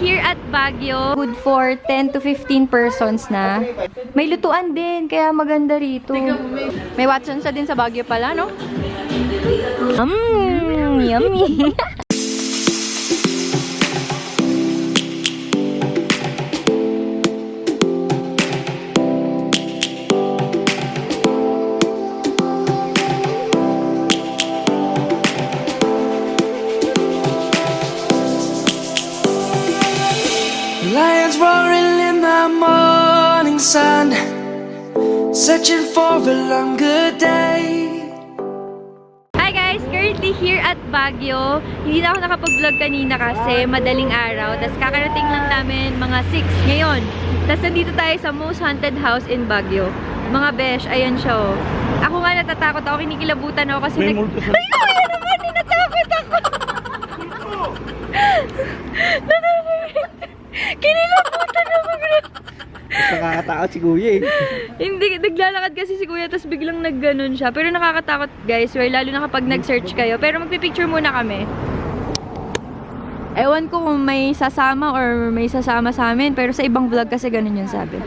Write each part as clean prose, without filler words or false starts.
here at Baguio. Good for 10 to 15 persons na. May lutuan din, kaya maganda rito. May Watsons din sa Baguio pala, no? Yummy! Lions roaring in the morning sun, searching for a longer day. Hi guys! Currently here at Baguio. Hindi na ako nakapag-vlog kanina kasi madaling araw. Tapos kakarating lang namin mga 6 ngayon. Tapos nandito tayo sa most haunted house in Baguio. Mga besh, ayan siya oh. Ako nga natatakot ako, kinikilabutan ako kasi Ay, ayan naman! Tinatakot ako! Kinilabutan ako! Nakakatakot si Kuya eh. Hindi, naglalakad kasi si Kuya tapos biglang nagganon siya. Pero nakakatakot guys, lalo na kapag nag-search kayo. Pero magpipicture muna kami. Ewan ko kung may sasama or may sasama sa amin. Pero sa ibang vlog kasi ganun yung sabi.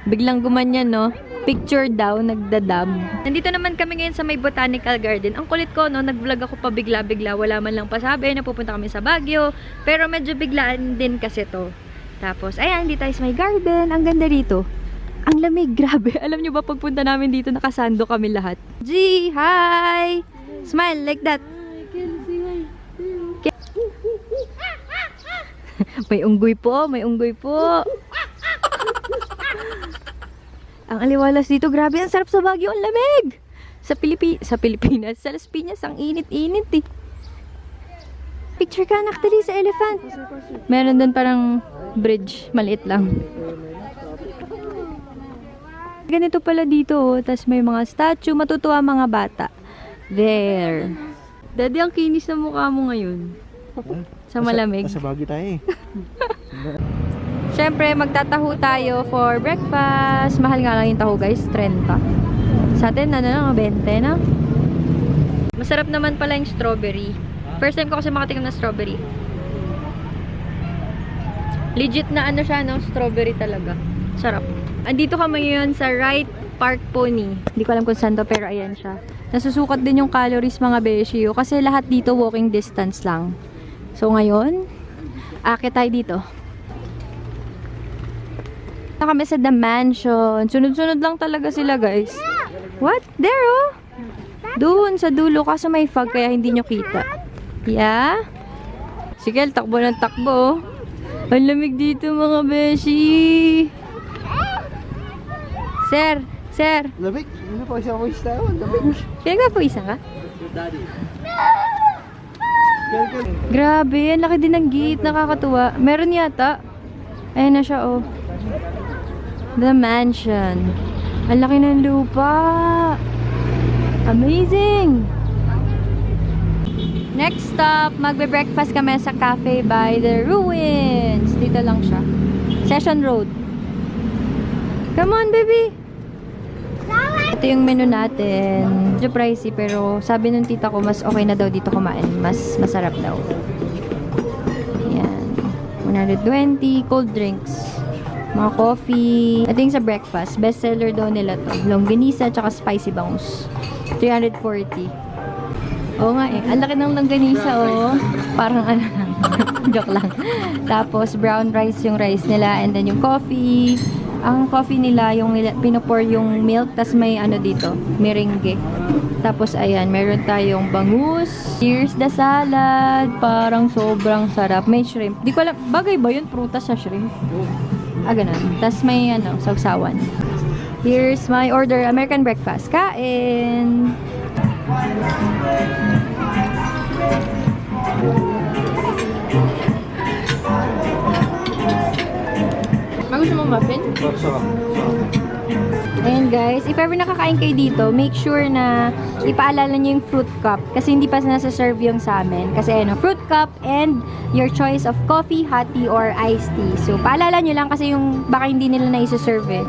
Biglang gumanyan no. Picture daw, nagdadab. Nandito naman kami ngayon sa may botanical garden. Ang kulit ko no, nag-vlog ako pa bigla-bigla. Wala man lang pasabi na pupunta kami sa Baguio. Pero medyo biglaan din kasi to. Tapos, ayan, hindi tayo sa may garden. Ang ganda rito. Ang lamig, grabe. Alam nyo ba, pagpunta namin dito, nakasando kami lahat. G, hi! Smile like that. May unggoy po, may unggoy po. Ang aliwalas dito, grabe. Ang sarap sa Baguio, ang lamig. Sa Pilipinas, sa Las Piñas, ang init-init eh. Picture ka actually sa elephant. Meron doon parang bridge, maliit lang. Ganito pala dito, oh. Tapos may mga statue, matutuwa mga bata. There. Daddy, ang kinis na mukha mo ngayon. Sa malamig. Sa Baguio tayo eh. Siyempre, magtataho tayo for breakfast. Mahal nga lang yung taho guys, 30. Sa atin, ano na, 20 na. Masarap naman pala yung strawberry. First time ko kasi makatikim ng strawberry. Legit na ano siya, no? Strawberry talaga. Sarap. Andito kami ngayon sa Wright Park Pony. Hindi ko alam kung saan to, pero ayan siya. Nasusukat din yung calories mga beshiyo. Kasi lahat dito walking distance lang. So ngayon, akit tayo dito. Na kami sa The Mansion. Sunod-sunod lang talaga sila, guys. What? There, oh. Doon, sa dulo. Kaso may fog, kaya hindi nyo kita. Yeah? Sige, takbo ng takbo. Ang lamig dito, mga beshi. Sir, sir. Lamig? Ano pa siya ko isa? Lamig. Pinagpapawisan ka? Grabe, ang laki din ng gate. Nakakatuwa. Meron yata. Ayan na siya, oh. The Mansion. Ang laki ng lupa. Amazing! Next stop, magbe-breakfast kami sa Cafe by the Ruins. Dito lang siya. Session Road. Come on, baby! Ito yung menu natin. Medyo pricey, pero sabi nung tita ko, mas okay na daw dito kumain. Mas masarap daw. Ayan. 120, cold drinks. Mga coffee. Ito yung sa breakfast. Best seller daw nila to. Longganisa, tsaka spicy bangus. 340. Oo nga eh. Ang laki ng longganisa, oh. Parang ano lang. Joke lang. Tapos, brown rice yung rice nila. And then yung coffee. Ang coffee nila, yung pinupor yung milk. Tapos may ano dito, merengue. Tapos, ayan, meron tayong bangus. Here's the salad. Parang sobrang sarap. May shrimp. Di ko alam, bagay ba yun? Prutas sa shrimp. Ah, ganun. Tapos may ano, sawsawan. Here's my order. American breakfast. Kain! Gusto mo muffin? Sarap. Ayan guys, if ever nakakain kayo dito, make sure na ipaalala nyo yung fruit cup. Kasi hindi pa nasa-serve yung sa amin. Kasi ano, fruit cup and your choice of coffee, hot tea, or iced tea. So, paalala nyo lang kasi yung baka hindi nila na-serve eh.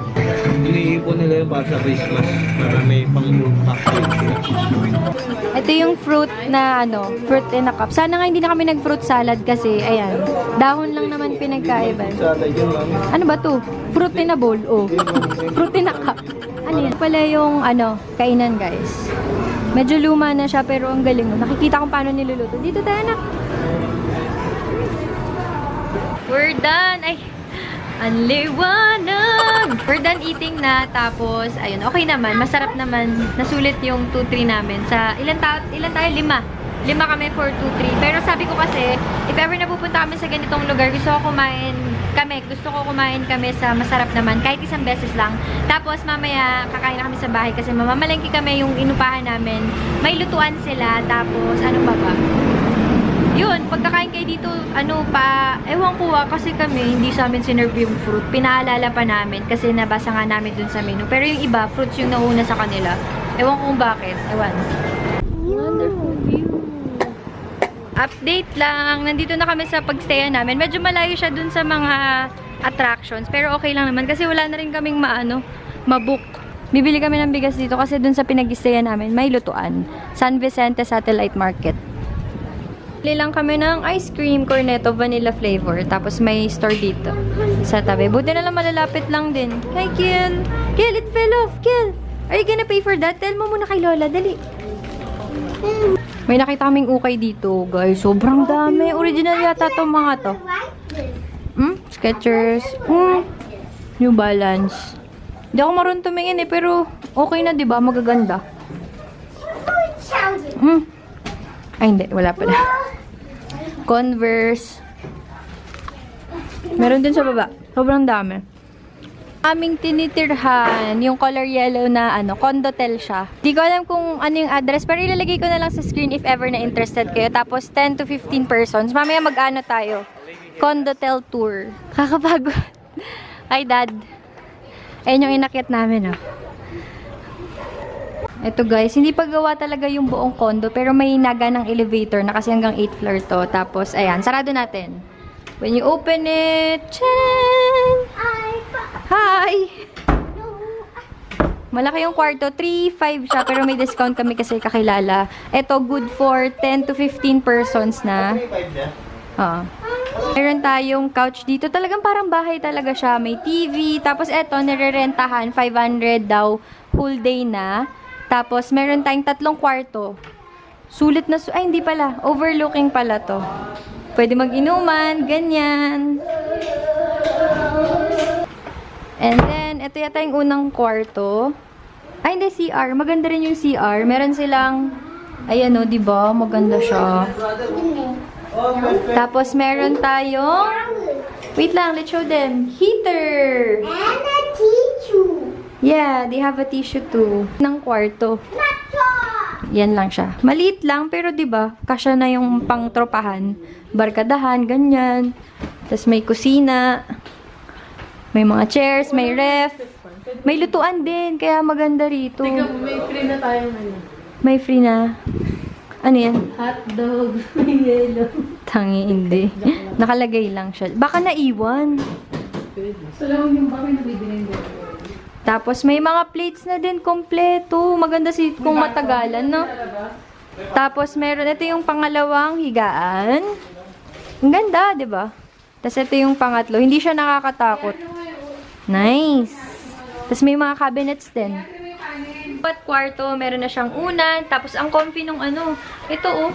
Iniipon nila yung para sa Christmas. Para may pang-fruit cocktail. Ito yung fruit na ano, fruit in a cup. Sana nga hindi na kami nag-fruit salad kasi, ayan, dahon lang naman pinagkaiban. Ano ba to? Fruit in a bowl, oh. Fruit in a cup. Ano yun? Pala yung, ano, kainan, guys. Medyo luma na siya, pero ang galing. Nakikita kung paano niluluto. Dito tayo, anak. We're done. Ay, ang liwanag. We're done eating na. Tapos, ayun, okay naman. Masarap naman. Nasulit yung 2-3 namin. Sa, ilan tayo? 5. 5 kami for 2-3. Pero sabi ko kasi, if ever napupunta kami sa ganitong lugar, gusto ko kumain kami sa masarap naman, kahit isang beses lang. Tapos mamaya kakain na kami sa bahay kasi mamamalengke kami yung inupahan namin. May lutuan sila, tapos ano ba ba? Yun, pagkakain kayo dito, ano pa, ewan ko kasi kami, hindi sa amin sinerve yung fruit. Pinaalala pa namin kasi nabasa nga namin dun sa menu. Pero yung iba, fruits yung nauna sa kanila. Ewan ko kung bakit. Ewan. Wonderful view. Update lang. Nandito na kami sa pagstayan namin. Medyo malayo siya dun sa mga attractions. Pero okay lang naman kasi wala na rin kaming mabook. Bibili kami ng bigas dito kasi dun sa pinag-stayan namin may lutuan. San Vicente Satellite Market. Bili lang kami ng ice cream, cornetto, vanilla flavor. Tapos may store dito sa tabi. Buti na lang malalapit lang din. Hi, Kiel! Kiel, it fell off! Kiel! Are you gonna pay for that? Tell mo muna kay Lola. Dali. May nakita kaming ukay dito, guys. Sobrang dami. Original yata itong mga to. Skechers. New Balance. Hindi ako marunong tumingin eh, pero okay na, diba? Magaganda. Ay, hindi. Wala pala. Converse. Meron din sa baba. Sobrang dami. Aming tinitirhan, yung color yellow na ano, Condotel siya. Di ko alam kung ano yung address, pero ilalagay ko na lang sa screen if ever na interested kayo. Tapos 10 to 15 persons. Mamaya mag-ano tayo. Condotel tour. Kakapagod. Hi, Dad. Ayun yung inakyat namin, oh. Ito guys, hindi pa gawa talaga yung buong condo, pero may naga ng elevator na kasi hanggang 8th floor to. Tapos, ayan, sarado natin. When you open it, charan! Hi! Malaki yung kwarto. 3.5 siya, pero may discount kami kasi kakilala. Ito, good for 10 to 15 persons na. Meron tayong couch dito. Talagang parang bahay talaga siya. May TV. Tapos eto, nirerentahan. 500 daw. Whole day na. Tapos, meron tayong 3 kwarto. Sulit na ay, hindi pala. Overlooking pala to. Pwede mag-inuman. Ganyan. And then, ito yata yung unang kwarto. Ay, hindi, CR. Maganda rin yung CR. Meron silang, ayan o, diba? Maganda siya. Tapos, meron tayong, wait lang, let's show them. Heater! And a tissue. Yeah, they have a tissue too. Ng kwarto. Yan lang siya. Maliit lang, pero diba, kasya na yung pang-tropahan. Barkadahan, ganyan. Tapos may kusina. May mga chairs, may ref. May lutuan din, kaya maganda rito. May free na tayo ngayon. May free na. Ano yan? Hotdog, may yellow. Tangi, hindi. Nakalagay lang siya. Baka naiwan. So lang yung bakit nabibili din. Tapos may mga plates na din kompleto. Maganda kung matagalan, no? Tapos meron, ito yung pangalawang higaan. Ang ganda, di ba? Tapos ito yung pangatlo. Hindi siya nakakatakot. Nice! Tapos may mga cabinets din. At kwarto, meron na siyang unan. Tapos ang comfy nung ano, ito oh.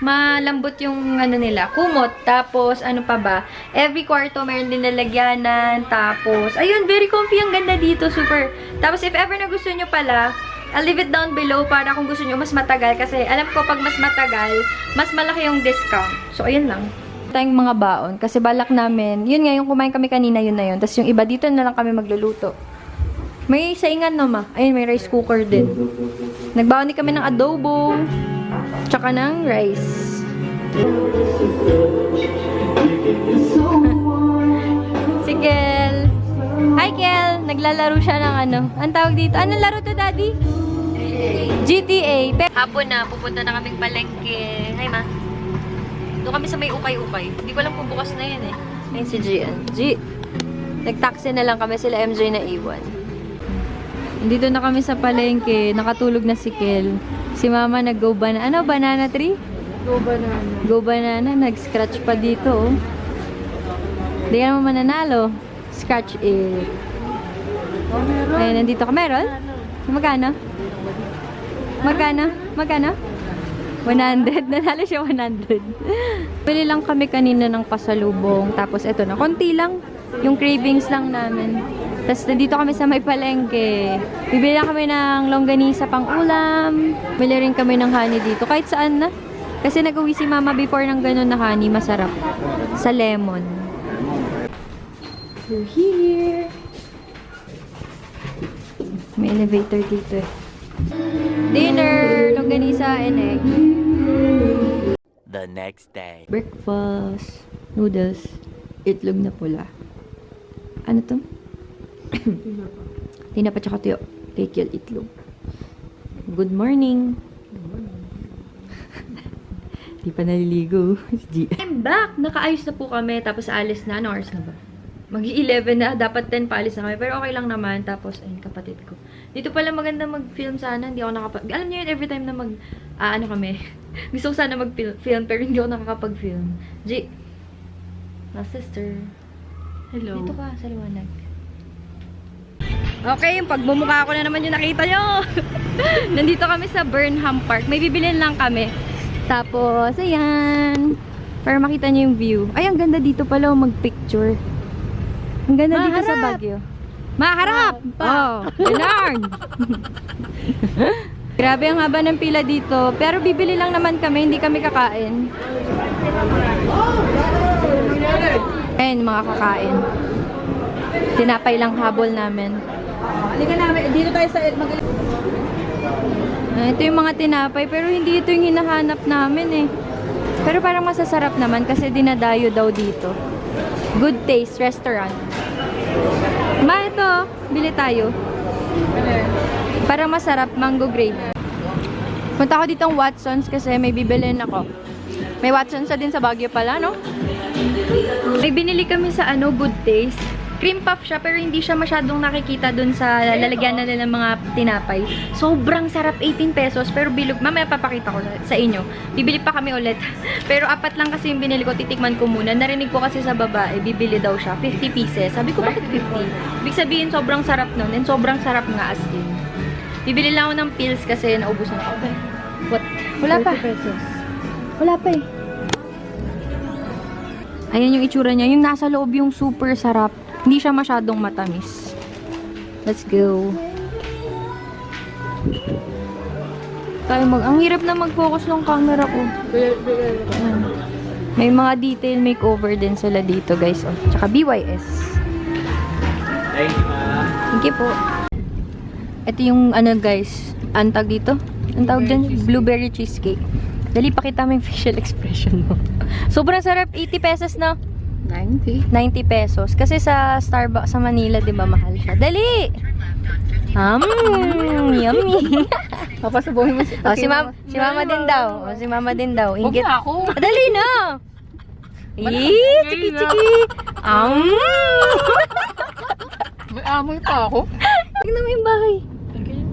Malambot yung ano nila, kumot. Tapos ano pa ba? Every kwarto meron din lalagyanan. Tapos, ayun, very comfy. Ang ganda dito, super. Tapos if ever na gusto nyo pala, I'll leave it down below para kung gusto nyo mas matagal. Kasi alam ko pag mas matagal, mas malaki yung discount. So, ayun lang. Tayong mga baon. Kasi balak namin, yun nga, yung kumain kami kanina, yun na yun. Tapos yung iba, dito na lang kami magluluto. May saingan no, ma. Ayun, may rice cooker din. Nagbaon din kami ng adobo. Tsaka ng rice. Si Kel. Hi, Kel. Naglalaro siya ng ano. Ang tawag dito? Anong laro to, Daddy? GTA. Hapon na, pupunta na kaming palengke. Hi, Ma. Doon kami sa may ukay-ukay. Hindi ko alam kung bukas na yan eh. Ayun si Gian. Nag-taxi na lang kami, sila MJ na iwan. Dito na kami sa palengke. Nakatulog na si Kel. Si Mama nag-go banana. Ano? Banana tree? Go banana. Go banana. Nag-scratch pa dito, oh. Hindi ka naman mananalo. Scratch it. Oh, meron. Ayun, nandito ka. Meron? Magkano? Magkano? Magkano? 100. Nanalo siya 100. Bili lang kami kanina ng pasalubong. Tapos eto na. Konti lang. Yung cravings lang namin. Tapos nandito kami sa may palengke. Bibili lang kami ng longganisa pang ulam. Bili rin kami ng honey dito. Kahit saan na. Kasi nag-uwi si Mama before ng ganun na honey. Masarap. Sa lemon. We're here. May elevator dito eh. Dinner! Longganisa and egg. The next day. Breakfast. Noodles. Itlog na pula. Ano to? Tinapa tsaka tuyo. Kekil itlog. Good morning. Di pa naliligo. I'm back! Nakaayos na po kami. Tapos alis na. Ano oras na ba? Mag-11 na. Dapat 10 paalis na kami. Pero okay lang naman. Tapos, ayun, kapatid ko. Dito pala maganda mag-film sana. Hindi ako Alam niyo yun, every time na ano kami. Gusto ko sana mag-film, pero hindi ako nakakapag-film. My sister. Hello. Dito ka, sa liwanag. Okay, yung pagmumukha ko na naman yung nakita nyo. Nandito kami sa Burnham Park. May bibilin lang kami. Tapos, ayan. Para makita nyo yung view. Ay, ang ganda dito pala mag-picture. Ang ganda dito sa Baguio. Maharap! Oh, Bernard! Grabe ang haba ng pila dito. Pero bibili lang naman kami, hindi kami kakain. Ayan, mga kakain. Tinapay lang habol namin. Halika namin. Dito tayo sa... Ito yung mga tinapay, pero hindi ito yung hinahanap namin eh. Pero parang masasarap naman kasi dinadayo daw dito. Good Taste Restaurant. Ma, ito. Bili tayo. Parang masarap, mango grape. Punta ako ditong Watson's kasi may bibilin ako. May Watson's din sa Baguio pala, no? May binili kami sa Good Taste. Cream puff siya pero hindi siya masyadong nakikita dun sa lalagyan na nila ng mga tinapay. Sobrang sarap, 18 pesos. Pero bilog, mamaya papakita ko sa inyo. Bibili pa kami ulit. Pero 4 lang kasi yung binili ko, titikman ko muna. Narinig ko kasi sa babae, bibili daw siya. 50 pieces. Sabi ko, bakit 50? Ibig sabihin, sobrang sarap nun. And sobrang sarap nga as in. Bibili lang ako ng pills kasi naubusan ako. What? Wala pa. 30 pesos. Wala pa eh. Ayan yung itsura niya. Yung nasa loob yung super sarap. Hindi siya masyadong matamis. Let's go. Ang hirap na mag-focus ng camera ko. Ayan. May mga detail makeover din sila dito, guys. Oh. Tsaka BYS. Thank you po. Ito yung guys. Antag dito. Ang tawag dyan? Blueberry cheesecake. Dali, pakita mo yung facial expression mo. Sobrang sarap. 80 pesos na. 90 pesos. Kasi sa Starbucks sa Manila, di ba, mahal siya. Dali! Yummy! Papasubuhin mo Si Mama din daw. Si Mama din daw. Inggit. Huwag na ako. Dali na! Chiki-chiki! May amoy pa ako. Tignan mo yung bahay.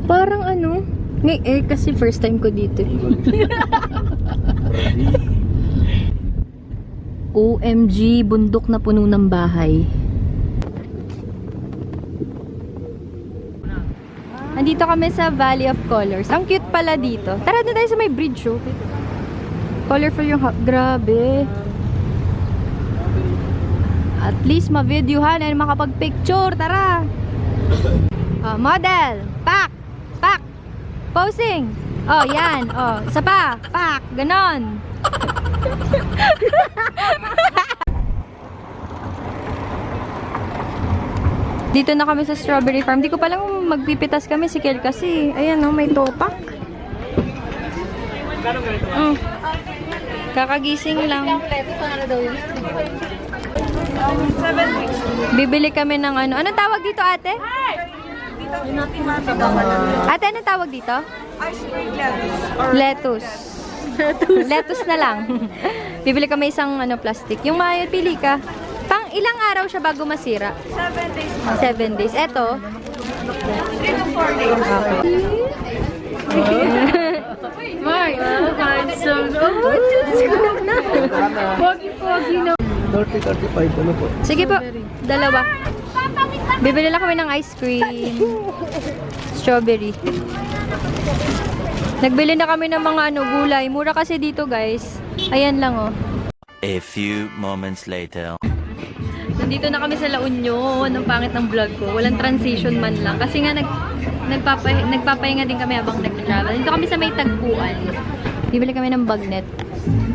Parang kasi first time ko dito. OMG, bundok na puno ng bahay. Nandito kami sa Valley of Colors. Ang cute pala dito. Tara na tayo sa may bridge, oh. Colorful yung grabe. At least ma-videohan and makapag-picture. Tara! Model! Pak! Pak! Posing! Oh, yan. Oh, isa pa. Pak! Ganon. Dito na kami sa strawberry farm. Di ko palang magpipitas kami si Kel kasi. Ayan, may topak. Kakagising lang. Bibili kami ng Anong tawag dito, ate? Ate, anong tawag dito? Lettuce. Lettuce na lang. Bibili kami isang plastic. Yung mayo, pili ka. Pang ilang araw siya bago masira? 7 days. 7 days. Eto? 3 to 4 days. Mark, handsome. Oh, Diyos ko na. Pogi-pogi na. 30-35, ano po? Sige po, dalawa. Bibili lang kami ng ice cream. Strawberry. Nagbili na kami ng mga gulay. Mura kasi dito, guys. Ayan lang, oh. A few moments later. Nandito na kami sa La Union. Ang pangit ng vlog ko. Walang transition man lang. Kasi nga, nagpapahinga din kami habang nag-travel. Dito kami sa may tagpuan. Bibili kami ng bagnet.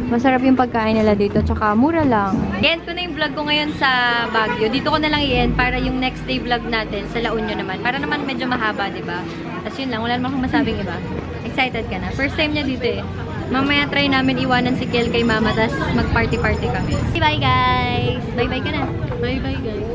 Masarap yung pagkain nila dito. Tsaka mura lang. I-end ko na yung vlog ko ngayon sa Baguio. Dito ko na lang i-end para yung next day vlog natin sa La Union naman. Para naman medyo mahaba, diba? Tapos yun lang. Wala naman akong masabing iba. Excited ka na? First time niya dito eh. Mamaya try namin iwanan si Kel kay mama. Tapos mag-party-party kami. Bye guys! Bye-bye ka na. Bye-bye, guys.